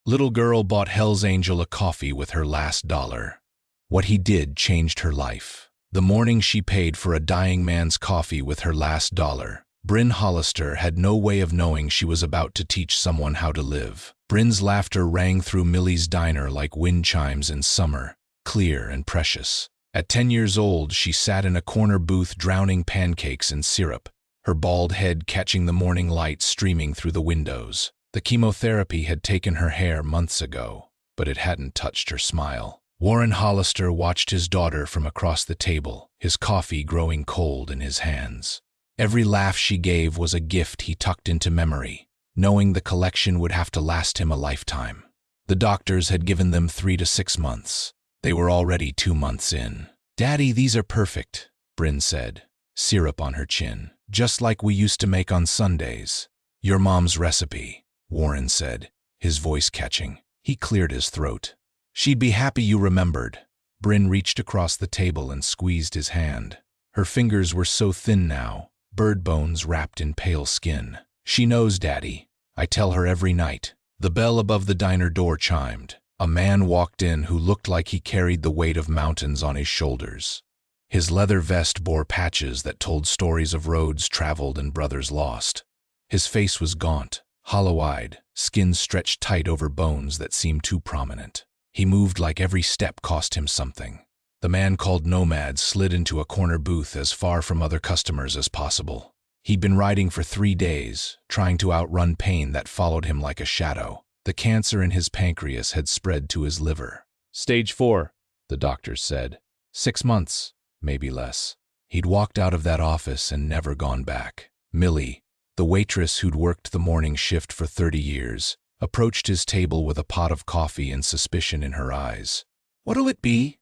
Little girl bought Hell's Angel a coffee with her last dollar. What he did changed her life. The morning she paid for a dying man's coffee with her last dollar, Brynn Hollister had no way of knowing she was about to teach someone how to live. Brynn's laughter rang through Millie's diner like wind chimes in summer, clear and precious. At 10 years old, she sat in a corner booth drowning pancakes in syrup, her bald head catching the morning light streaming through the windows. The chemotherapy had taken her hair months ago, but it hadn't touched her smile. Warren Hollister watched his daughter from across the table, his coffee growing cold in his hands. Every laugh she gave was a gift he tucked into memory, knowing the collection would have to last him a lifetime. The doctors had given them 3 to 6 months. They were already 2 months in. "Daddy, these are perfect," Brynn said, syrup on her chin, "just like we used to make on Sundays." "Your mom's recipe," Warren said, his voice catching. He cleared his throat. "She'd be happy you remembered." Brynn reached across the table and squeezed his hand. Her fingers were so thin now, bird bones wrapped in pale skin. "She knows, Daddy. I tell her every night." The bell above the diner door chimed. A man walked in who looked like he carried the weight of mountains on his shoulders. His leather vest bore patches that told stories of roads traveled and brothers lost. His face was gaunt, hollow-eyed, skin stretched tight over bones that seemed too prominent. He moved like every step cost him something. The man called Nomad slid into a corner booth as far from other customers as possible. He'd been riding for 3 days, trying to outrun pain that followed him like a shadow. The cancer in his pancreas had spread to his liver. "Stage 4, the doctors said. 6 months, maybe less." He'd walked out of that office and never gone back. Millie, the waitress who'd worked the morning shift for 30 years, approached his table with a pot of coffee and suspicion in her eyes. "What'll it be?"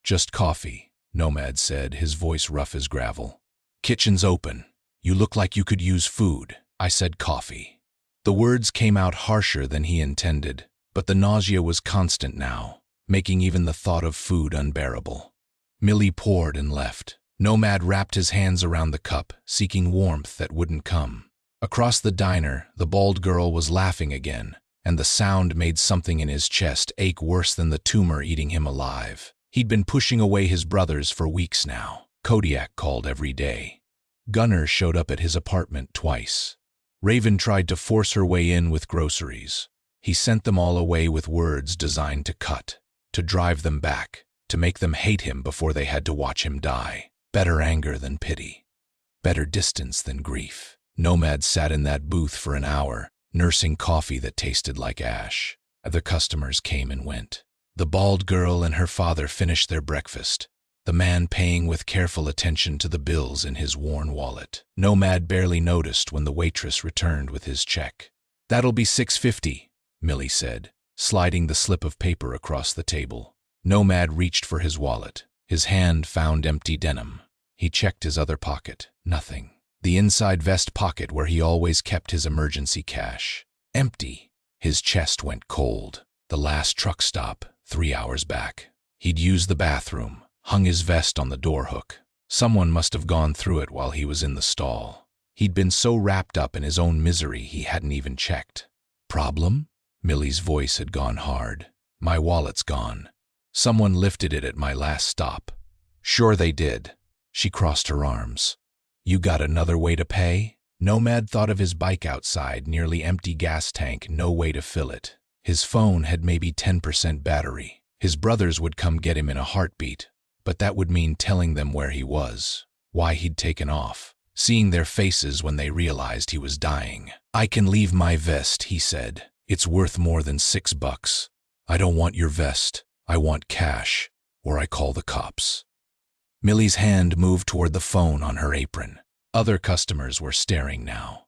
"Just coffee," Nomad said, his voice rough as gravel. "Kitchen's open. You look like you could use food." "I said coffee." The words came out harsher than he intended, but the nausea was constant now, making even the thought of food unbearable. Millie poured and left. Nomad wrapped his hands around the cup, seeking warmth that wouldn't come. Across the diner, the bald girl was laughing again, and the sound made something in his chest ache worse than the tumor eating him alive. He'd been pushing away his brothers for weeks now. Kodiak called every day. Gunnar showed up at his apartment twice. Raven tried to force her way in with groceries. He sent them all away with words designed to cut, to drive them back, to make them hate him before they had to watch him die. Better anger than pity. Better distance than grief. Nomad sat in that booth for an hour, nursing coffee that tasted like ash. Other customers came and went. The bald girl and her father finished their breakfast, the man paying with careful attention to the bills in his worn wallet. Nomad barely noticed when the waitress returned with his check. "That'll be $6.50, Millie said, sliding the slip of paper across the table. Nomad reached for his wallet. His hand found empty denim. He checked his other pocket. Nothing. The inside vest pocket where he always kept his emergency cash. Empty. His chest went cold. The last truck stop, 3 hours back. He'd used the bathroom, hung his vest on the door hook. Someone must have gone through it while he was in the stall. He'd been so wrapped up in his own misery he hadn't even checked. "Problem?" Millie's voice had gone hard. "My wallet's gone. Someone lifted it at my last stop." "Sure they did." She crossed her arms. "You got another way to pay?" Nomad thought of his bike outside, nearly empty gas tank, no way to fill it. His phone had maybe 10% battery. His brothers would come get him in a heartbeat, but that would mean telling them where he was, why he'd taken off, seeing their faces when they realized he was dying. "I can leave my vest," he said. "It's worth more than $6. I don't want your vest. I want cash, or I call the cops." Millie's hand moved toward the phone on her apron. Other customers were staring now.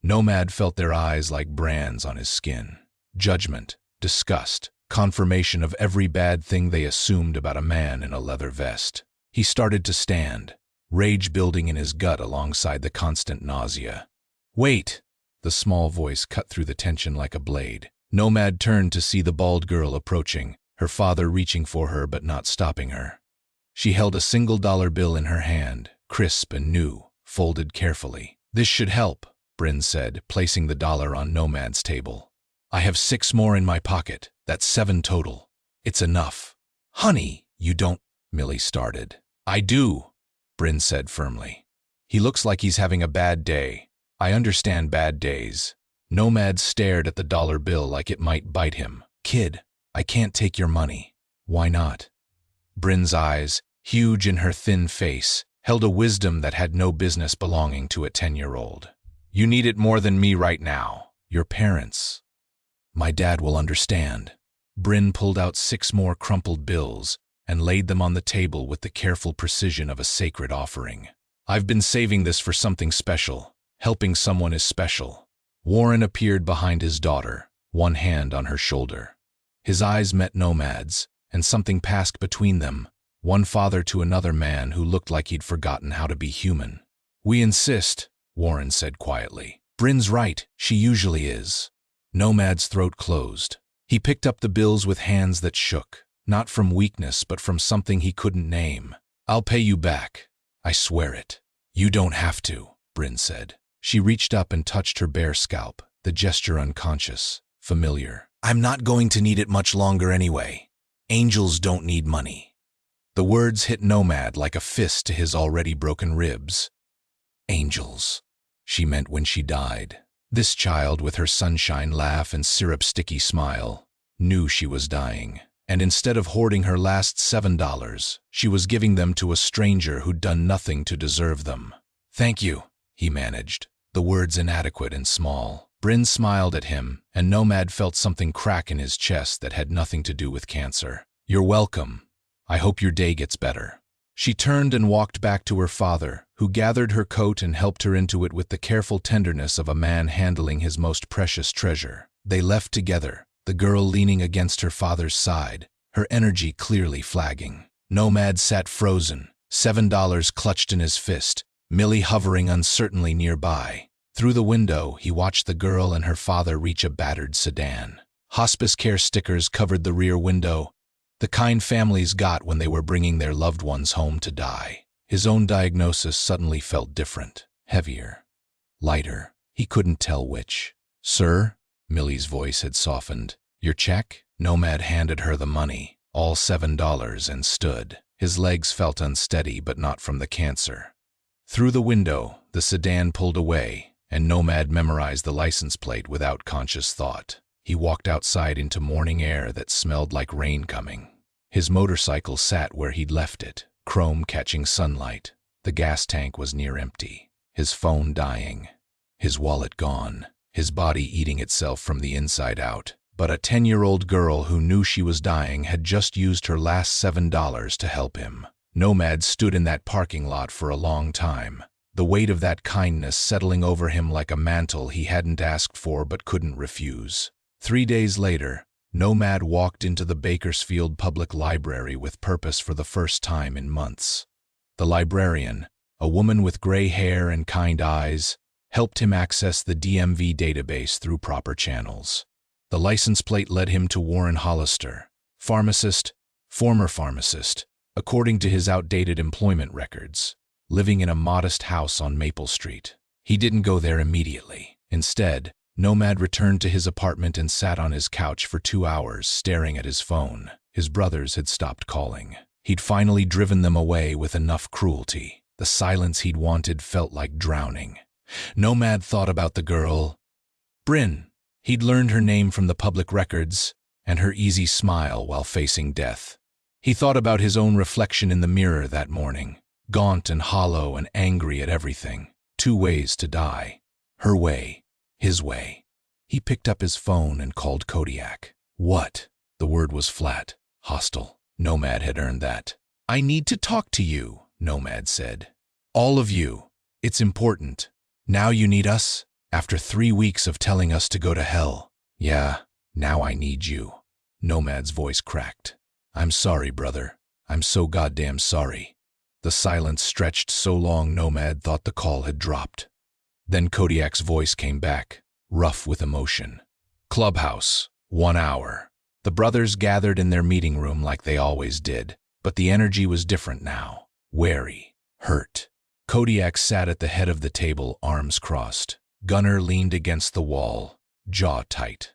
Nomad felt their eyes like brands on his skin. Judgment, disgust, confirmation of every bad thing they assumed about a man in a leather vest. He started to stand, rage building in his gut alongside the constant nausea. "Wait!" The small voice cut through the tension like a blade. Nomad turned to see the bald girl approaching, her father reaching for her but not stopping her. She held a $1 bill in her hand, crisp and new, folded carefully. "This should help," Brynn said, placing the dollar on Nomad's table. I have 6 more in my pocket. That's 7 total. It's enough. Honey, you don't, Millie started. I do, Brynn said firmly. He looks like he's having a bad day. I understand bad days. Nomad stared at the dollar bill like it might bite him. Kid, I can't take your money. Why not? Brynn's eyes, huge in her thin face, held a wisdom that had no business belonging to a 10-year-old. You need it more than me right now. Your parents. My dad will understand. Brynn pulled out 6 more crumpled bills and laid them on the table with the careful precision of a sacred offering. I've been saving this for something special. Helping someone is special. Warren appeared behind his daughter, one hand on her shoulder. His eyes met Nomad's, and something passed between them, one father to another man who looked like he'd forgotten how to be human. We insist, Warren said quietly. Brynn's right, she usually is. Nomad's throat closed. He picked up the bills with hands that shook, not from weakness but from something he couldn't name. I'll pay you back. I swear it. You don't have to, Brynn said. She reached up and touched her bare scalp, the gesture unconscious, familiar. I'm not going to need it much longer anyway. Angels don't need money. The words hit Nomad like a fist to his already broken ribs. Angels. She meant when she died. This child, with her sunshine laugh and syrup-sticky smile, knew she was dying. And instead of hoarding her last $7, she was giving them to a stranger who'd done nothing to deserve them. Thank you, he managed, the words inadequate and small. Brynn smiled at him, and Nomad felt something crack in his chest that had nothing to do with cancer. You're welcome. I hope your day gets better. She turned and walked back to her father, who gathered her coat and helped her into it with the careful tenderness of a man handling his most precious treasure. They left together, the girl leaning against her father's side, her energy clearly flagging. Nomad sat frozen, $7 clutched in his fist, Millie hovering uncertainly nearby. Through the window, he watched the girl and her father reach a battered sedan. Hospice care stickers covered the rear window, the kind families got when they were bringing their loved ones home to die. His own diagnosis suddenly felt different, heavier, lighter. He couldn't tell which. Sir? Millie's voice had softened. Your check? Nomad handed her the money, all $7, and stood. His legs felt unsteady, but not from the cancer. Through the window, the sedan pulled away, and Nomad memorized the license plate without conscious thought. He walked outside into morning air that smelled like rain coming. His motorcycle sat where he'd left it, chrome catching sunlight. The gas tank was near empty. His phone dying. His wallet gone. His body eating itself from the inside out. But a 10-year-old girl who knew she was dying had just used her last $7 to help him. Nomad stood in that parking lot for a long time, the weight of that kindness settling over him like a mantle he hadn't asked for but couldn't refuse. 3 days later, Nomad walked into the Bakersfield Public Library with purpose for the first time in months. The librarian, a woman with gray hair and kind eyes, helped him access the DMV database through proper channels. The license plate led him to Brynn Hollister, pharmacist, former pharmacist, according to his outdated employment records, living in a modest house on Maple Street. He didn't go there immediately. Instead, Nomad returned to his apartment and sat on his couch for 2 hours, staring at his phone. His brothers had stopped calling. He'd finally driven them away with enough cruelty. The silence he'd wanted felt like drowning. Nomad thought about the girl. Brynn. He'd learned her name from the public records, and her easy smile while facing death. He thought about his own reflection in the mirror that morning, gaunt and hollow and angry at everything. 2 ways to die. Her way, his way. He picked up his phone and called Kodiak. What? The word was flat, hostile. Nomad had earned that. I need to talk to you, Nomad said. All of you. It's important. Now you need us? After 3 weeks of telling us to go to hell. Yeah, now I need you. Nomad's voice cracked. I'm sorry, brother. I'm so goddamn sorry. The silence stretched so long Nomad thought the call had dropped. Then Kodiak's voice came back, rough with emotion. Clubhouse, 1 hour. The brothers gathered in their meeting room like they always did, but the energy was different now. Wary, hurt. Kodiak sat at the head of the table, arms crossed. Gunnar leaned against the wall, jaw tight.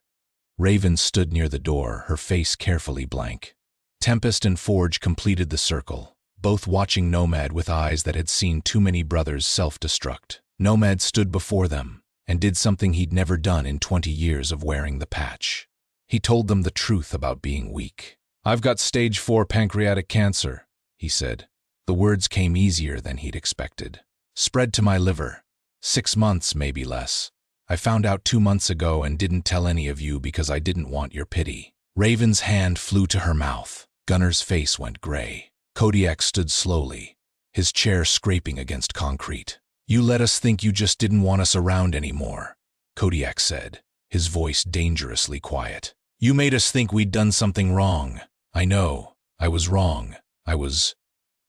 Raven stood near the door, her face carefully blank. Tempest and Forge completed the circle, both watching Nomad with eyes that had seen too many brothers self-destruct. Nomad stood before them and did something he'd never done in 20 years of wearing the patch. He told them the truth about being weak. "I've got stage 4 pancreatic cancer," he said. The words came easier than he'd expected. "Spread to my liver. 6 months, maybe less. I found out 2 months ago and didn't tell any of you because I didn't want your pity." Raven's hand flew to her mouth. Gunner's face went gray. Kodiak stood slowly, his chair scraping against concrete. "You let us think you just didn't want us around anymore," Kodiak said, his voice dangerously quiet. "You made us think we'd done something wrong. I know. I was wrong.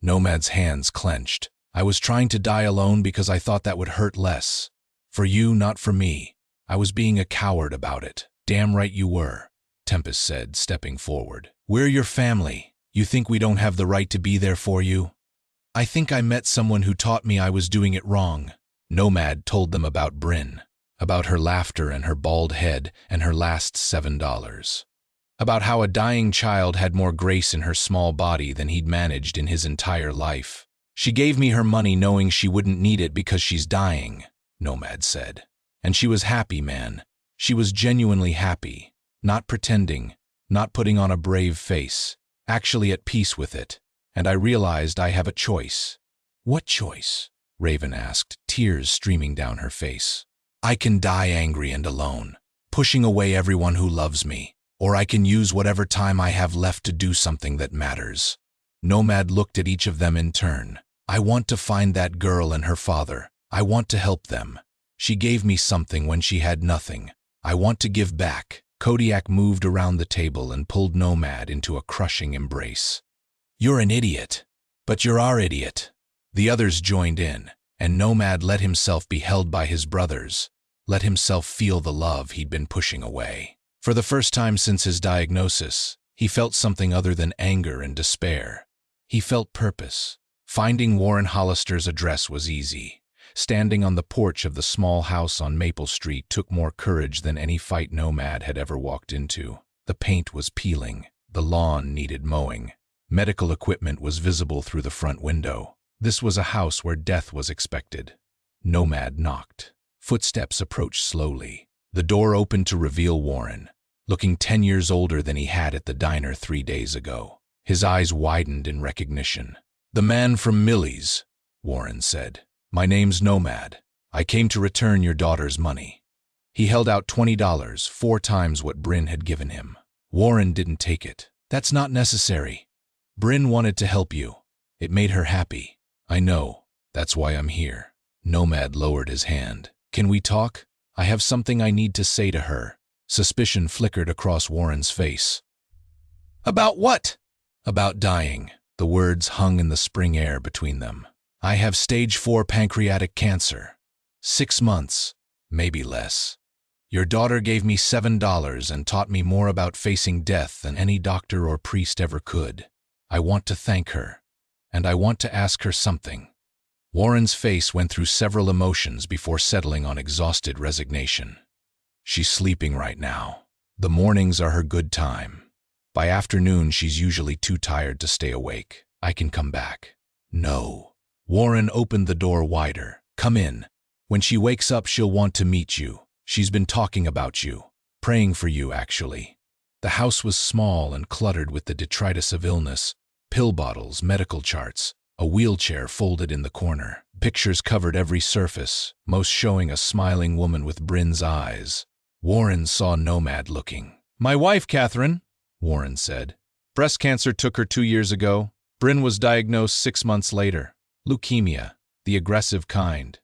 Nomad's hands clenched. "I was trying to die alone because I thought that would hurt less. For you, not for me. I was being a coward about it." "Damn right you were," Tempest said, stepping forward. "We're your family. You think we don't have the right to be there for you?" "I think I met someone who taught me I was doing it wrong." Nomad told them about Brynn, about her laughter and her bald head and her last $7. About how a dying child had more grace in her small body than he'd managed in his entire life. "She gave me her money knowing she wouldn't need it because she's dying," Nomad said. "And she was happy, man. She was genuinely happy. Not pretending, not putting on a brave face, actually at peace with it. And I realized I have a choice." "What choice?" Raven asked, tears streaming down her face. "I can die angry and alone, pushing away everyone who loves me. Or I can use whatever time I have left to do something that matters." Nomad looked at each of them in turn. "I want to find that girl and her father. I want to help them. She gave me something when she had nothing. I want to give back." Kodiak moved around the table and pulled Nomad into a crushing embrace. "You're an idiot. But you're our idiot." The others joined in, and Nomad let himself be held by his brothers, let himself feel the love he'd been pushing away. For the first time since his diagnosis, he felt something other than anger and despair. He felt purpose. Finding Warren Hollister's address was easy. Standing on the porch of the small house on Maple Street took more courage than any fight Nomad had ever walked into. The paint was peeling. The lawn needed mowing. Medical equipment was visible through the front window. This was a house where death was expected. Nomad knocked. Footsteps approached slowly. The door opened to reveal Warren, looking 10 years older than he had at the diner 3 days ago. His eyes widened in recognition. "The man from Millie's," Warren said. "My name's Nomad. I came to return your daughter's money." He held out $20, 4 times what Brynn had given him. Warren didn't take it. "That's not necessary. Brynn wanted to help you. It made her happy." "I know. That's why I'm here." Nomad lowered his hand. "Can we talk? I have something I need to say to her." Suspicion flickered across Warren's face. "About what?" "About dying." The words hung in the spring air between them. "I have stage 4 pancreatic cancer. 6 months, maybe less. Your daughter gave me $7 and taught me more about facing death than any doctor or priest ever could. I want to thank her, and I want to ask her something." Warren's face went through several emotions before settling on exhausted resignation. "She's sleeping right now. The mornings are her good time. By afternoon, she's usually too tired to stay awake. I can come back." "No." Warren opened the door wider. "Come in. When she wakes up, she'll want to meet you. She's been talking about you. Praying for you, actually." The house was small and cluttered with the detritus of illness, pill bottles, medical charts, a wheelchair folded in the corner. Pictures covered every surface, most showing a smiling woman with Brynn's eyes. Warren saw Nomad looking. "My wife, Catherine," Warren said. "Breast cancer took her 2 years ago. Brynn was diagnosed 6 months later. Leukemia, the aggressive kind."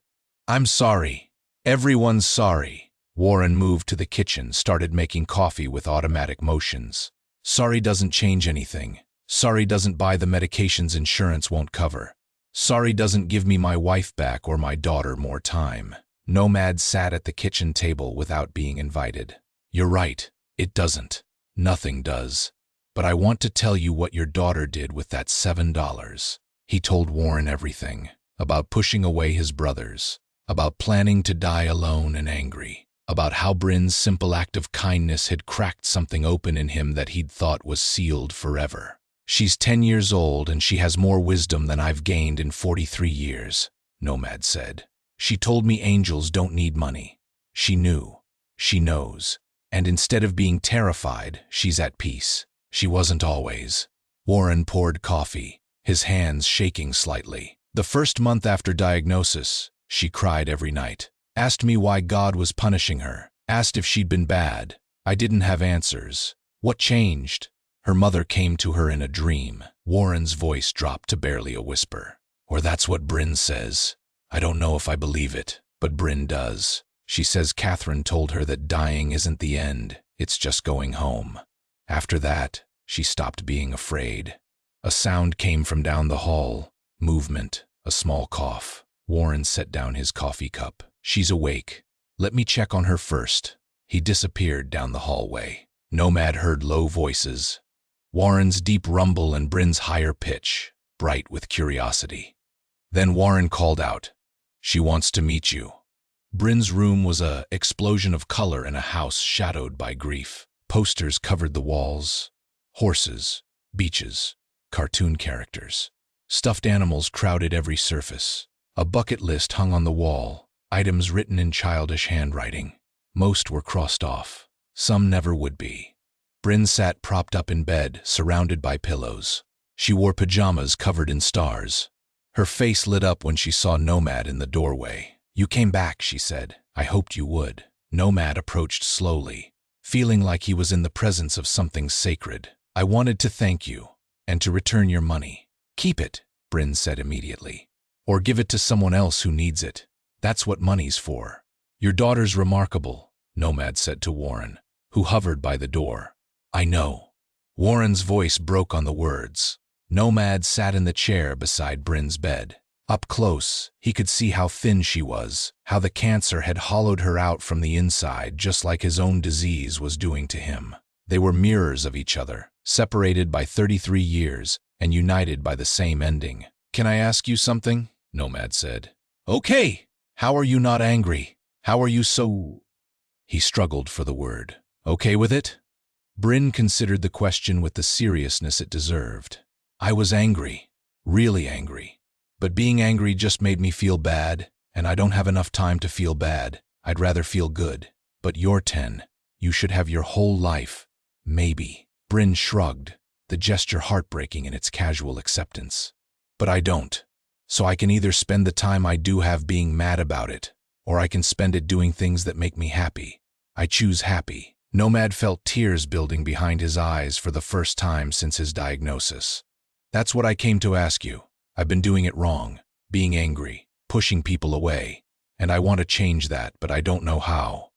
"I'm sorry. Everyone's sorry." Warren moved to the kitchen, started making coffee with automatic motions. "Sorry doesn't change anything. Sorry doesn't buy the medications insurance won't cover. Sorry doesn't give me my wife back or my daughter more time." Nomad sat at the kitchen table without being invited. "You're right. It doesn't. Nothing does. But I want to tell you what your daughter did with that $7. He told Warren everything. About pushing away his brothers. About planning to die alone and angry. about how Brynn's simple act of kindness had cracked something open in him that he'd thought was sealed forever. "She's 10 years old and she has more wisdom than I've gained in 43 years, Nomad said. "She told me angels don't need money. She knew. She knows. And instead of being terrified, she's at peace. She wasn't always." Warren poured coffee, his hands shaking slightly. "The first month after diagnosis, she cried every night. Asked me why God was punishing her. Asked if she'd been bad. I didn't have answers. What changed? Her mother came to her in a dream." Warren's voice dropped to barely a whisper. "Or that's what Brynn says. I don't know if I believe it, but Brynn does. She says Catherine told her that dying isn't the end, it's just going home. After that, she stopped being afraid." A sound came from down the hall. Movement, a small cough. Warren set down his coffee cup. "She's awake. Let me check on her first." He disappeared down the hallway. Nomad heard low voices. Warren's deep rumble and Brynn's higher pitch, bright with curiosity. Then Warren called out, "She wants to meet you." Brynn's room was an explosion of color in a house shadowed by grief. Posters covered the walls. Horses, beaches, cartoon characters. Stuffed animals crowded every surface. A bucket list hung on the wall, items written in childish handwriting. Most were crossed off. Some never would be. Brynn sat propped up in bed, surrounded by pillows. She wore pajamas covered in stars. Her face lit up when she saw Nomad in the doorway. "You came back," she said. "I hoped you would." Nomad approached slowly, feeling like he was in the presence of something sacred. "I wanted to thank you, and to return your money." "Keep it," Brynn said immediately. "Or give it to someone else who needs it. That's what money's for." "Your daughter's remarkable," Nomad said to Warren, who hovered by the door. "I know." Warren's voice broke on the words. Nomad sat in the chair beside Brynn's bed. Up close, he could see how thin she was, how the cancer had hollowed her out from the inside just like his own disease was doing to him. They were mirrors of each other, separated by 33 years and united by the same ending. "Can I ask you something?" Nomad said. "Okay. How are you not angry? How are you so—" He struggled for the word. "Okay with it?" Brynn considered the question with the seriousness it deserved. "I was angry, really angry. But being angry just made me feel bad, and I don't have enough time to feel bad. I'd rather feel good. But you're 10. You should have your whole life. Maybe." Brynn shrugged, the gesture heartbreaking in its casual acceptance. "But I don't. So I can either spend the time I do have being mad about it, or I can spend it doing things that make me happy. I choose happy." Nomad felt tears building behind his eyes for the first time since his diagnosis. "That's what I came to ask you. I've been doing it wrong, being angry, pushing people away, and I want to change that, but I don't know how."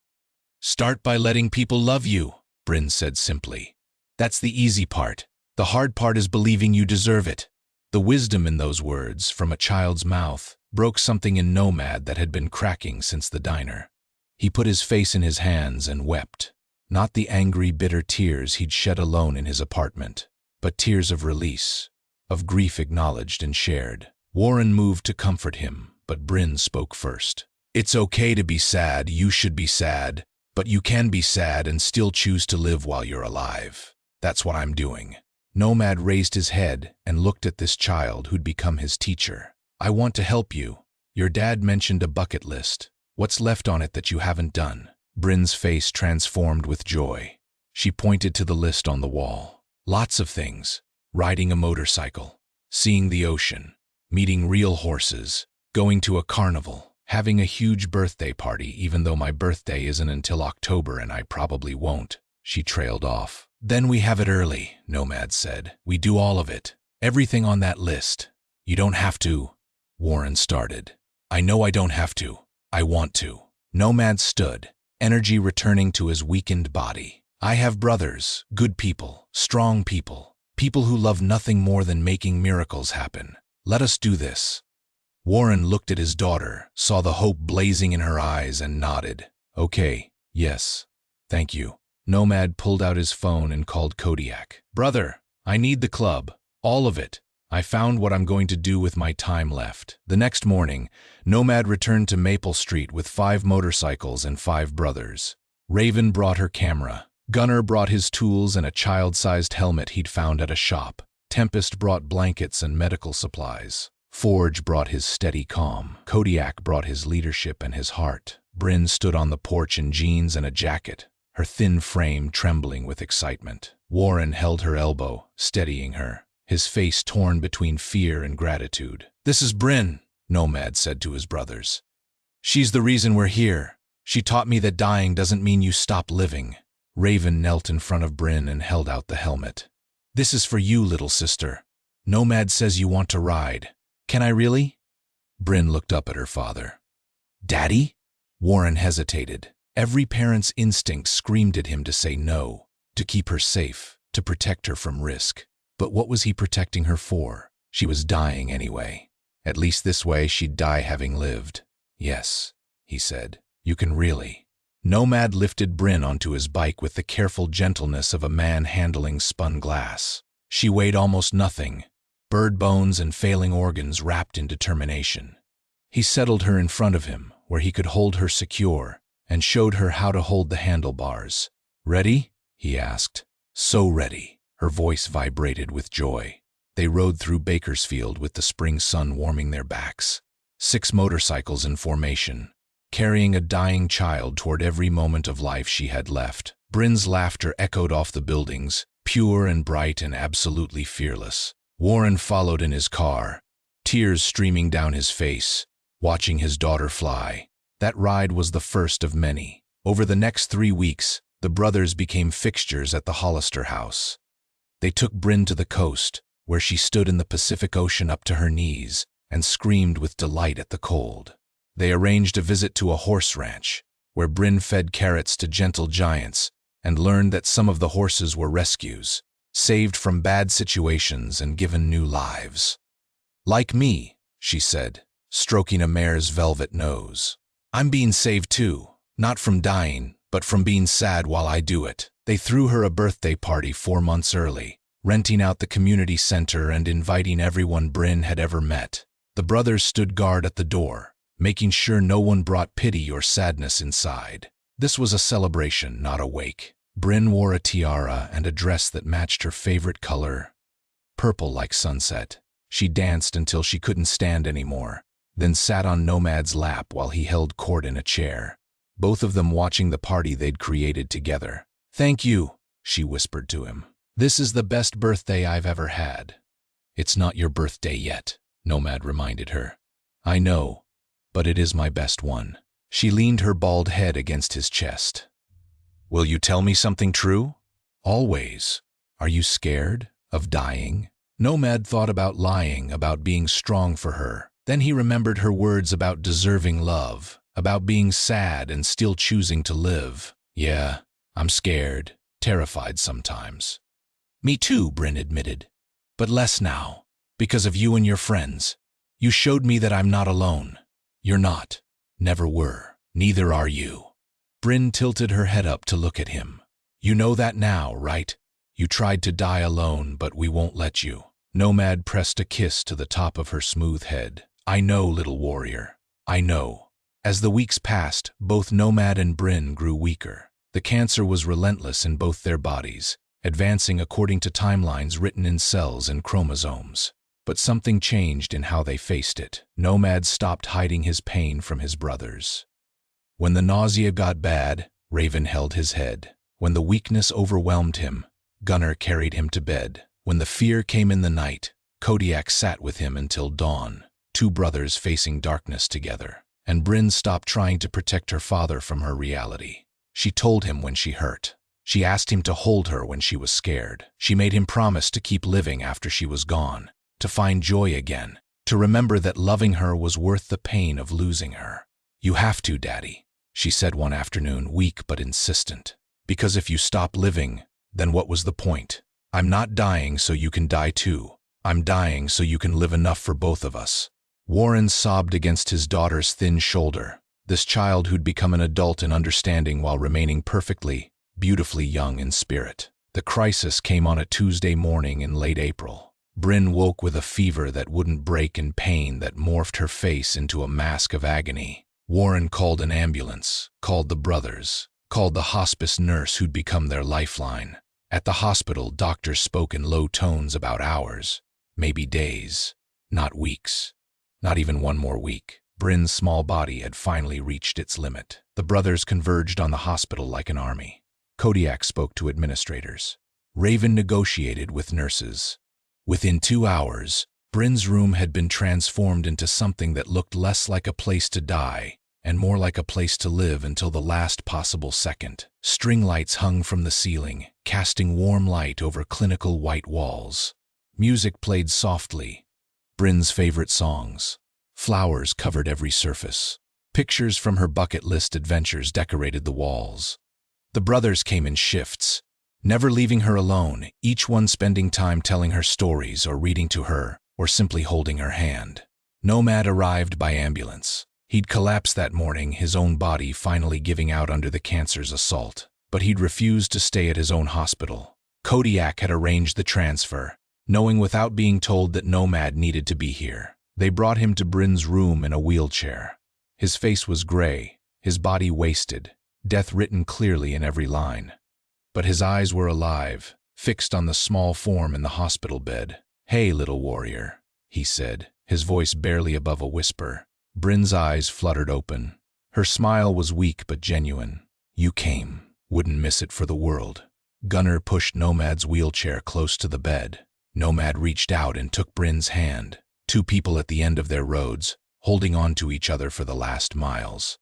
"Start by letting people love you," Brynn said simply. "That's the easy part. The hard part is believing you deserve it." The wisdom in those words, from a child's mouth, broke something in Nomad that had been cracking since the diner. He put his face in his hands and wept. Not the angry, bitter tears he'd shed alone in his apartment, but tears of release, of grief acknowledged and shared. Warren moved to comfort him, but Brynn spoke first. "It's okay to be sad, you should be sad, but you can be sad and still choose to live while you're alive. That's what I'm doing." Nomad raised his head and looked at this child who'd become his teacher. "I want to help you. Your dad mentioned a bucket list. What's left on it that you haven't done?" Brynn's face transformed with joy. She pointed to the list on the wall. "Lots of things. Riding a motorcycle, seeing the ocean, meeting real horses, going to a carnival, having a huge birthday party even though my birthday isn't until October and I probably won't." She trailed off. "Then we have it early," Nomad said. "We do all of it. Everything on that list. You don't have to." Warren started. "I know I don't have to. I want to." Nomad stood, energy returning to his weakened body. "I have brothers, good people, strong people, people who love nothing more than making miracles happen. Let us do this." Warren looked at his daughter, saw the hope blazing in her eyes, and nodded. "Okay, yes, thank you." Nomad pulled out his phone and called Kodiak. "Brother, I need the club. All of it. I found what I'm going to do with my time left. The next morning, Nomad returned to Maple Street with 5 motorcycles and 5 brothers. Raven brought her camera. Gunnar brought his tools and a child-sized helmet he'd found at a shop. Tempest brought blankets and medical supplies. Forge brought his steady calm. Kodiak brought his leadership and his heart. Brynn stood on the porch in jeans and a jacket, her thin frame trembling with excitement. Warren held her elbow, steadying her, his face torn between fear and gratitude. "This is Brynn," Nomad said to his brothers. "She's the reason we're here. She taught me that dying doesn't mean you stop living." Raven knelt in front of Brynn and held out the helmet. "This is for you, little sister. Nomad says you want to ride. Can I really?" Brynn looked up at her father. "Daddy?" Warren hesitated. Every parent's instinct screamed at him to say no, to keep her safe, to protect her from risk. But what was he protecting her for? She was dying anyway. At least this way she'd die having lived. "Yes," he said, "you can really." Nomad lifted Brynn onto his bike with the careful gentleness of a man handling spun glass. She weighed almost nothing, bird bones and failing organs wrapped in determination. He settled her in front of him, where he could hold her secure, and showed her how to hold the handlebars. "Ready?" he asked. "So ready." Her voice vibrated with joy. They rode through Bakersfield with the spring sun warming their backs. 6 motorcycles in formation, carrying a dying child toward every moment of life she had left. Brynn's laughter echoed off the buildings, pure and bright and absolutely fearless. Warren followed in his car, tears streaming down his face, watching his daughter fly. That ride was the first of many. Over the next 3 weeks, the brothers became fixtures at the Hollister house. They took Brynn to the coast, where she stood in the Pacific Ocean up to her knees and screamed with delight at the cold. They arranged a visit to a horse ranch, where Brynn fed carrots to gentle giants and learned that some of the horses were rescues, saved from bad situations and given new lives. "Like me," she said, stroking a mare's velvet nose. "I'm being saved too, not from dying, but from being sad while I do it." They threw her a birthday party 4 months early, renting out the community center and inviting everyone Brynn had ever met. The brothers stood guard at the door, making sure no one brought pity or sadness inside. This was a celebration, not a wake. Brynn wore a tiara and a dress that matched her favorite color, purple like sunset. She danced until she couldn't stand anymore, then sat on Nomad's lap while he held court in a chair, both of them watching the party they'd created together. "Thank you," she whispered to him. "This is the best birthday I've ever had." "It's not your birthday yet," Nomad reminded her. "I know, but it is my best one." She leaned her bald head against his chest. "Will you tell me something true?" "Always." "Are you scared of dying?" Nomad thought about lying, about being strong for her. Then he remembered her words about deserving love, about being sad and still choosing to live. "Yeah, I'm scared, terrified sometimes." "Me too," Brynn admitted. "But less now, because of you and your friends. You showed me that I'm not alone." "You're not. Never were. Neither are you." Brynn tilted her head up to look at him. "You know that now, right? You tried to die alone, but we won't let you." Nomad pressed a kiss to the top of her smooth head. "I know, little warrior. I know." As the weeks passed, both Nomad and Brynn grew weaker. The cancer was relentless in both their bodies, advancing according to timelines written in cells and chromosomes. But something changed in how they faced it. Nomad stopped hiding his pain from his brothers. When the nausea got bad, Raven held his head. When the weakness overwhelmed him, Gunnar carried him to bed. When the fear came in the night, Kodiak sat with him until dawn, 2 brothers facing darkness together. And Brynn stopped trying to protect her father from her reality. She told him when she hurt. She asked him to hold her when she was scared. She made him promise to keep living after she was gone, to find joy again, to remember that loving her was worth the pain of losing her. "You have to, Daddy," she said one afternoon, weak but insistent. "Because if you stop living, then what was the point? I'm not dying so you can die too. I'm dying so you can live enough for both of us." Warren sobbed against his daughter's thin shoulder, this child who'd become an adult in understanding while remaining perfectly, beautifully young in spirit. The crisis came on a Tuesday morning in late April. Brynn woke with a fever that wouldn't break and pain that morphed her face into a mask of agony. Warren called an ambulance, called the brothers, called the hospice nurse who'd become their lifeline. At the hospital, doctors spoke in low tones about hours, maybe days, not weeks, not even one more week. Brynn's small body had finally reached its limit. The brothers converged on the hospital like an army. Kodiak spoke to administrators. Raven negotiated with nurses. Within 2 hours, Brynn's room had been transformed into something that looked less like a place to die and more like a place to live until the last possible second. String lights hung from the ceiling, casting warm light over clinical white walls. Music played softly. Brynn's favorite songs. Flowers covered every surface. Pictures from her bucket list adventures decorated the walls. The brothers came in shifts, never leaving her alone, each one spending time telling her stories or reading to her or simply holding her hand. Nomad arrived by ambulance. He'd collapsed that morning, his own body finally giving out under the cancer's assault. But he'd refused to stay at his own hospital. Kodiak had arranged the transfer, knowing without being told that Nomad needed to be here. They brought him to Brynn's room in a wheelchair. His face was gray, his body wasted, death written clearly in every line. But his eyes were alive, fixed on the small form in the hospital bed. "Hey, little warrior," he said, his voice barely above a whisper. Brynn's eyes fluttered open. Her smile was weak but genuine. "You came. Wouldn't miss it for the world." Gunnar pushed Nomad's wheelchair close to the bed. Nomad reached out and took Brynn's hand. Two people at the end of their roads, holding on to each other for the last miles.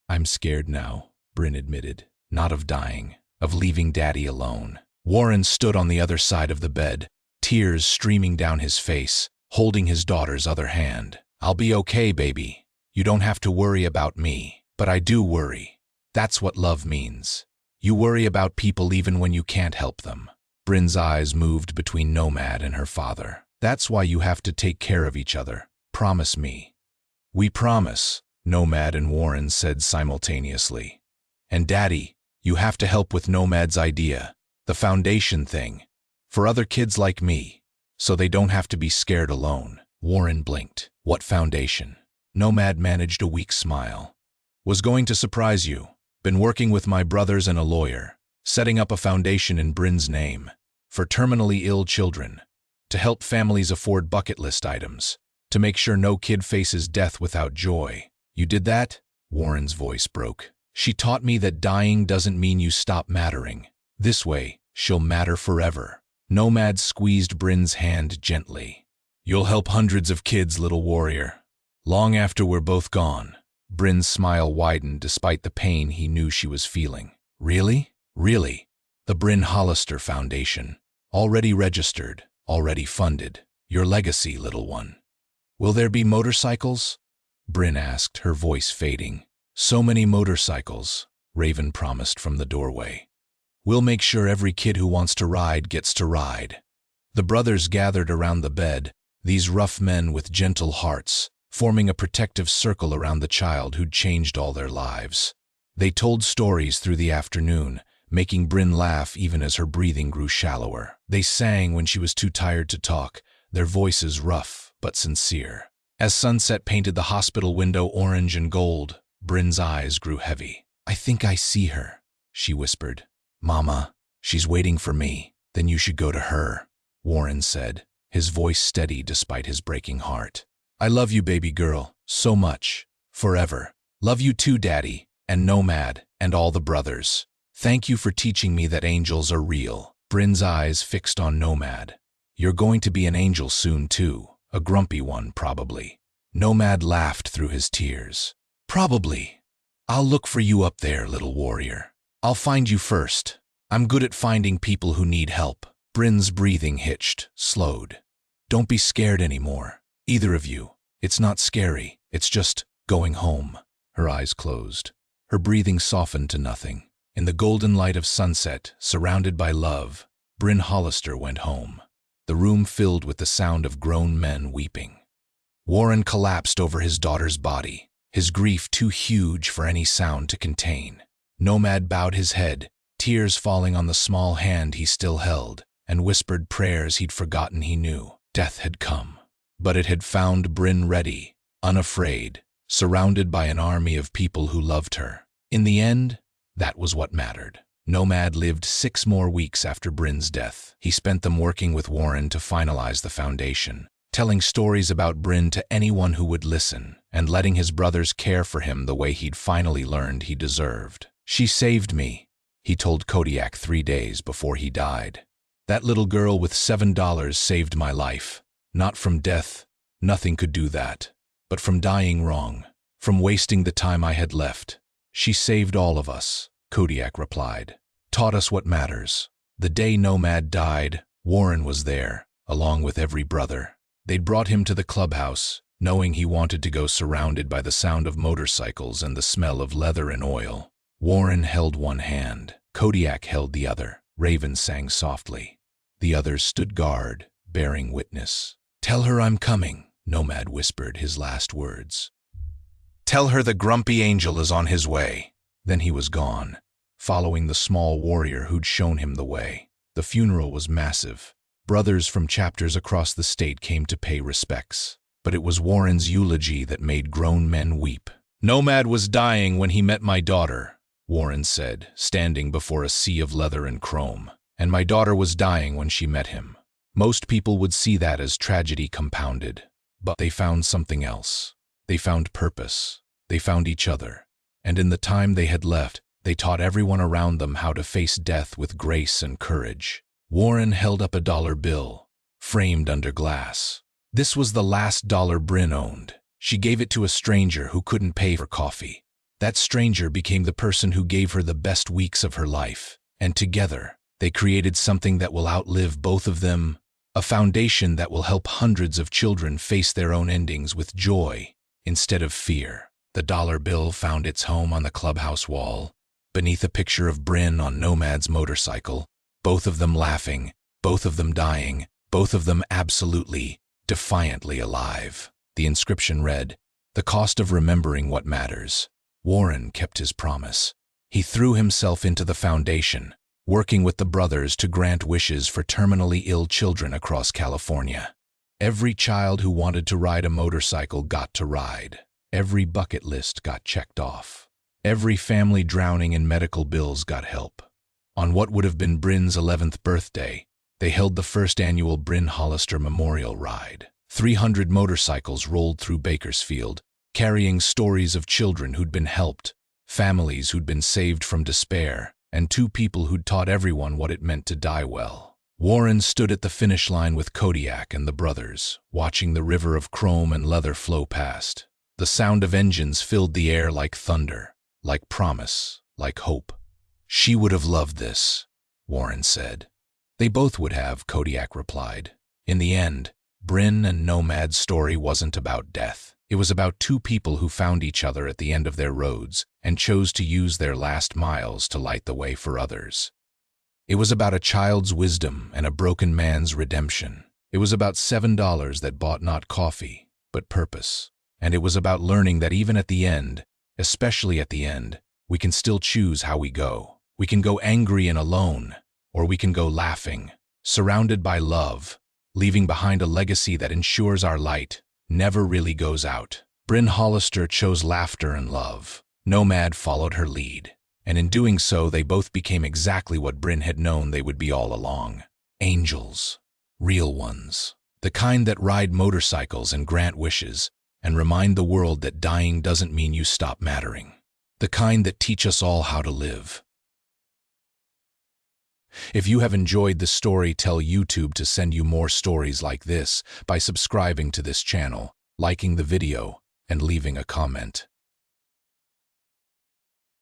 "I'm scared now," Brynn admitted. "Not of dying, of leaving Daddy alone." Warren stood on the other side of the bed, tears streaming down his face, holding his daughter's other hand. "I'll be okay, baby. You don't have to worry about me. But I do worry. That's what love means. You worry about people even when you can't help them." Brynn's eyes moved between Nomad and her father. "That's why you have to take care of each other. Promise me." "We promise," Nomad and Warren said simultaneously. "And Daddy, you have to help with Nomad's idea, the foundation thing, for other kids like me, so they don't have to be scared alone." Warren blinked. "What foundation?" Nomad managed a weak smile. "Was going to surprise you. Been working with my brothers and a lawyer, setting up a foundation in Brynn's name, for terminally ill children, to help families afford bucket list items, to make sure no kid faces death without joy." "You did that?" Warren's voice broke. "She taught me that dying doesn't mean you stop mattering. This way, she'll matter forever." Nomad squeezed Brynn's hand gently. "You'll help hundreds of kids, little warrior. Long after we're both gone." Brynn's smile widened despite the pain he knew she was feeling. "Really? Really?" "The Brynn Hollister Foundation. Already registered, already funded. Your legacy, little one." "Will there be motorcycles?" Brynn asked, her voice fading. "So many motorcycles," Raven promised from the doorway. "We'll make sure every kid who wants to ride gets to ride." The brothers gathered around the bed, these rough men with gentle hearts, forming a protective circle around the child who'd changed all their lives. They told stories through the afternoon, making Brynn laugh even as her breathing grew shallower. They sang when she was too tired to talk, their voices rough but sincere. As sunset painted the hospital window orange and gold, Brynn's eyes grew heavy. "I think I see her," she whispered. "Mama, she's waiting for me. Then you should go to her," Warren said, his voice steady despite his breaking heart. "I love you, baby girl, so much. Forever. Love you too, Daddy, and Nomad, and all the brothers. Thank you for teaching me that angels are real." Brynn's eyes fixed on Nomad. "You're going to be an angel soon, too. A grumpy one, probably." Nomad laughed through his tears. "Probably. I'll look for you up there, little warrior. I'll find you first. I'm good at finding people who need help." Brynn's breathing hitched, slowed. "Don't be scared anymore. Either of you. It's not scary. It's just going home." Her eyes closed. Her breathing softened to nothing. In the golden light of sunset, surrounded by love, Brynn Hollister went home. The room filled with the sound of grown men weeping. Warren collapsed over his daughter's body, his grief too huge for any sound to contain. Nomad bowed his head, tears falling on the small hand he still held, and whispered prayers he'd forgotten he knew. Death had come, but it had found Brynn ready, unafraid, surrounded by an army of people who loved her. In the end, that was what mattered. Nomad lived 6 more weeks after Brynn's death. He spent them working with Warren to finalize the foundation, telling stories about Brynn to anyone who would listen, and letting his brothers care for him the way he'd finally learned he deserved. "She saved me," he told Kodiak 3 days before he died. "That little girl with $7 saved my life. Not from death, nothing could do that, but from dying wrong, from wasting the time I had left. She saved all of us," Kodiak replied. "Taught us what matters." The day Nomad died, Warren was there, along with every brother. They'd brought him to the clubhouse, knowing he wanted to go surrounded by the sound of motorcycles and the smell of leather and oil. Warren held one hand. Kodiak held the other. Raven sang softly. The others stood guard, bearing witness. "Tell her I'm coming," Nomad whispered his last words. "Tell her the grumpy angel is on his way." Then he was gone, following the small warrior who'd shown him the way. The funeral was massive. Brothers from chapters across the state came to pay respects. But it was Warren's eulogy that made grown men weep. "Nomad was dying when he met my daughter," Warren said, standing before a sea of leather and chrome. "And my daughter was dying when she met him." Most people would see that as tragedy compounded. But they found something else. They found purpose. They found each other. And in the time they had left, they taught everyone around them how to face death with grace and courage. Warren held up a dollar bill, framed under glass. This was the last dollar Brynn owned. She gave it to a stranger who couldn't pay for coffee. That stranger became the person who gave her the best weeks of her life. And together, they created something that will outlive both of them, a foundation that will help hundreds of children face their own endings with joy instead of fear. The dollar bill found its home on the clubhouse wall, beneath a picture of Brynn on Nomad's motorcycle, both of them laughing, both of them dying, both of them absolutely, defiantly alive. The inscription read, "The cost of remembering what matters." Warren kept his promise. He threw himself into the foundation, working with the brothers to grant wishes for terminally ill children across California. Every child who wanted to ride a motorcycle got to ride. Every bucket list got checked off. Every family drowning in medical bills got help. On what would have been Brynn's 11th birthday, they held the first annual Brynn Hollister Memorial Ride. 300 motorcycles rolled through Bakersfield, carrying stories of children who'd been helped, families who'd been saved from despair, and 2 people who'd taught everyone what it meant to die well. Warren stood at the finish line with Kodiak and the brothers, watching the river of chrome and leather flow past. The sound of engines filled the air like thunder, like promise, like hope. "She would have loved this," Warren said. "They both would have," Kodiak replied. In the end, Brynn and Nomad's story wasn't about death. It was about 2 people who found each other at the end of their roads and chose to use their last miles to light the way for others. It was about a child's wisdom and a broken man's redemption. It was about $7 that bought not coffee, but purpose. And it was about learning that even at the end, especially at the end, we can still choose how we go. We can go angry and alone, or we can go laughing, surrounded by love, leaving behind a legacy that ensures our light never really goes out. Brynn Hollister chose laughter and love. Nomad followed her lead, and in doing so they both became exactly what Brynn had known they would be all along. Angels. Real ones. The kind that ride motorcycles and grant wishes, and remind the world that dying doesn't mean you stop mattering. The kind that teach us all how to live. If you have enjoyed this story, tell YouTube to send you more stories like this by subscribing to this channel, liking the video, and leaving a comment.